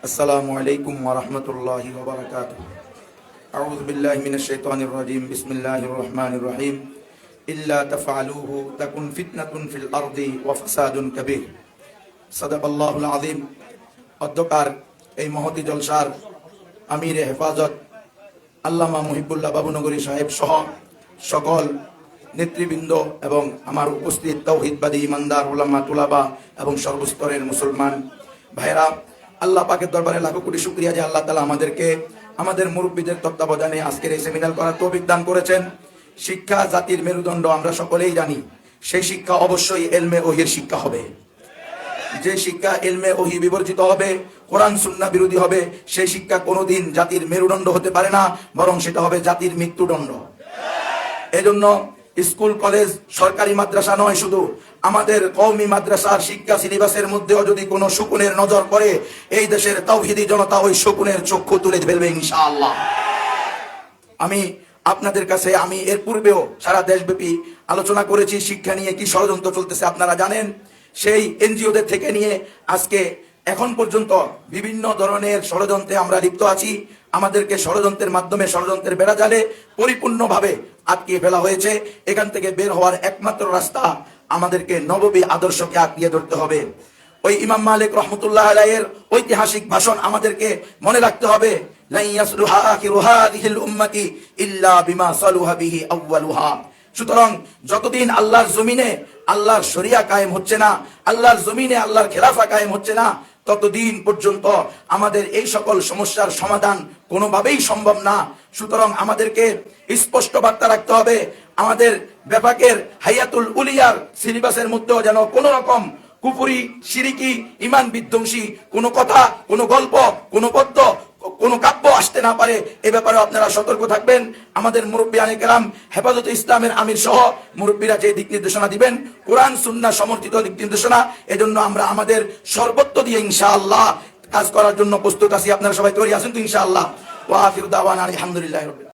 আসসালামু আলাইকুম ওয়া রাহমাতুল্লাহি ওয়া বারাকাতুহু। আউযু বিল্লাহি মিনাশ শাইতানির রাজীম। বিসমিল্লাহির রহমানির রহিম। ইল্লা তাফআলুহু তাকুন ফিতনাতুন ফিল আরদি ওয়া ফাসাদুন কাবীর। সাদাকাল্লাহুল আযীম। অধ্যকার এই মহতি জলসার আমিরে হেফাজত আল্লামা মুহিবুল্লাহ বাবুনগরী সাহেব সহ সকল নেতৃবৃন্দ এবং আমার উপস্থিত তাওহীদবাদী ইমানদার উলামা তুলাবা এবং সর্বস্তরের মুসলমান ভাইরা, আল্লাহ পাকের দরবারে লাখো কোটি শুকরিয়া যে আল্লাহ তাআলা আমাদেরকে আমাদের মুরব্বীদের তত্ত্বাবধানে আজকের এই সেমিনার করার তৌফিক দান করেছেন। শিক্ষা জাতির মেরুদণ্ড, আমরা সকলেই জানি। সেই শিক্ষা অবশ্যই ইলমে ওহীর শিক্ষা হবে। যে শিক্ষা ইলমে ওহী বিবর্জিত হবে, কোরআন সুন্নাহ বিরোধী হবে, সেই শিক্ষা কোনোদিন জাতির মেরুদণ্ড হতে পারে না, বরং সেটা হবে জাতির মৃত্যুদণ্ড। এজন্য স্কুল কলেজ সরকারি মাদ্রাসা নয়, শুধু আমাদের কওমি মাদ্রাসার শিক্ষা সিলেবাসের মধ্যেও যদি কোনো শকুনের নজর পড়ে, এই দেশের তাওহীদি জনতা ওই শকুনের চক্ষু তুলে ফেলবে ইনশাআল্লাহ। আমি আপনাদের কাছে এর পূর্বেও সারা দেশব্যাপী আলোচনা করেছি শিক্ষা নিয়ে কি ষড়যন্ত্র চলতেছে আপনারা জানেন। সেই এনজিওদের থেকে নিয়ে আজকে এখন পর্যন্ত বিভিন্ন ধরনের ষড়যন্ত্রে আমরা লিপ্ত আছি। আমাদেরকে ষড়যন্ত্রের মাধ্যমে ষড়যন্ত্রের বেড়াজালে পরিপূর্ণভাবে আটকিয়ে ফেলা হয়েছে। এখান থেকে বের হওয়ার একমাত্র রাস্তা আমাদেরকে নববী আদর্শকে আঁকড়িয়ে ধরতে হবে। ওই ইমাম মালিক রহমতুল্লাহ আলাইহির ঐতিহাসিক ভাষণ আমাদেরকে মনে রাখতে হবে, লা ইয়াসলুহা আখিরু হাযিহিল উম্মতি ইল্লা বিমা সালুহা বিহি আউয়ালুহা। সুতরাং যতদিন আল্লাহর জমিনে আল্লাহর শরিয়া কায়েম হচ্ছে না, আল্লাহর জমিনে আল্লাহর খেলাফা কায়েম হচ্ছে না, ততদিন পর্যন্ত আমাদের এই সকল সমস্যার সমাধান কোনোভাবেই সম্ভব না। সুতরাং আমাদেরকে স্পষ্ট বার্তা রাখতে হবে, আমাদের বিভাগের হায়াতুল উলিয়ার সিলেবাসের মধ্যেও যেন কোনো রকম কুফরি, শিরিকি, ইমান বিধ্বংসী কোনো কথা, কোনো গল্প, কোনো পদ্য, কোনো কাব্য আসতে না পারে। এ ব্যাপারে আপনারা সতর্ক থাকবেন। আমাদের মুরব্বিয়ানে কেরাম, হেফাজতে ইসলামের আমির সহ মুরব্বীরা যে দিক নির্দেশনা দিবেন, কোরআন সুন্নাহ সমর্থিত দিক নির্দেশনা, এজন্য আমরা আমাদের সর্বত্র দিয়ে ইনশাআল্লাহ কাজ করার জন্য প্রস্তুত আছি। আপনারা সবাই তৈরি আছেন তো ইনশাআল্লাহ? ওয়া আখিরু দাওয়ানা আলহামদুলিল্লাহি রাব্বিল আলামিন।